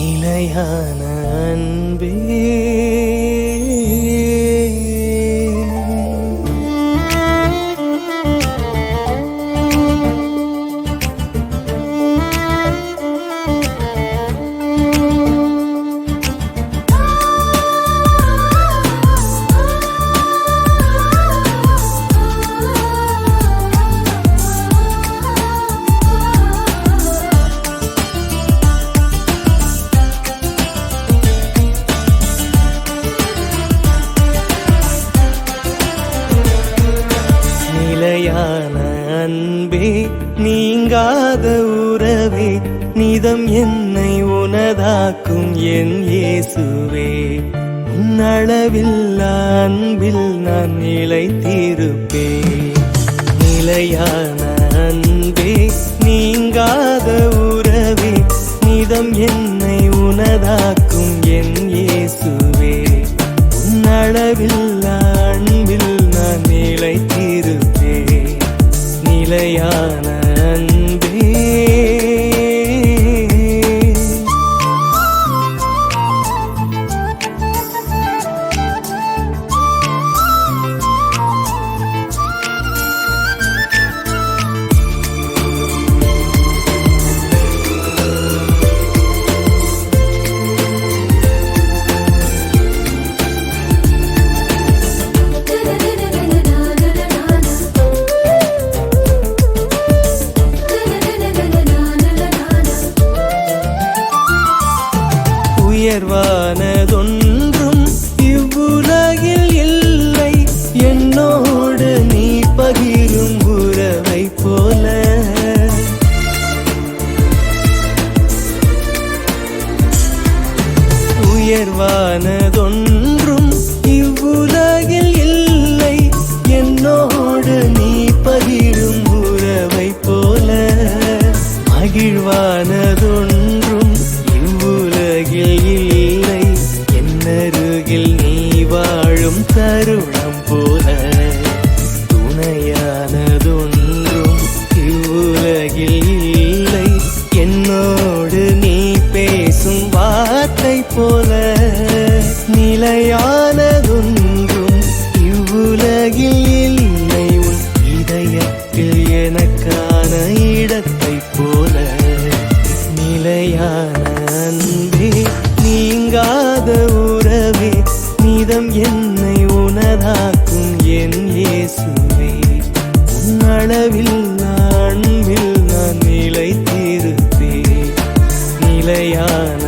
நிலையான அன்பே நிலையான அன்பே நீங்காத உறவே நிதம் என்னை உனதாக்கும் என் இயேசுவே உன்னளவில்லா அன்பில் நான் நிலைத்திருப்பேன். நிலையான அன்பே நீங்காத உறவே நிதம் என்னை உனதாக்கும் என் இயேசுவே உன்னளவில்லா அன்பில் நான் நிலைத்திருப்பேன். நிலையான அன்பே உயர்வானதொன்றும் இவ்வுலகில் இல்லை என்னோடு நீ பகிரும் உறவை போல. உயர்வானதொன்றும் இவ்வுலகில் இல்லை என்னோடு நீ பகிரும் உறவை போல. மகிழ்வானதொன்றும் இவ்வுலகில் இல்லை என்னருகில் நீ வாழும் தருணம் போல. துணையானதொன்றும் இவ்வுலகில் இல்லை என்னோடு நீ பேசும் வார்த்தை போல. நிலையானதொன்றும் இவ்வுலகில் இல்லை உன் இதயத்தில் எனக்கான இடத்தை போல. நிலையான அன்பே நீங்காத உறவே நிதம் என்னை உனதாக்கும் என் இயேசுவே உன்னளவில் அன்பில் நான் நிலைத்திருப்பேன். நிலையான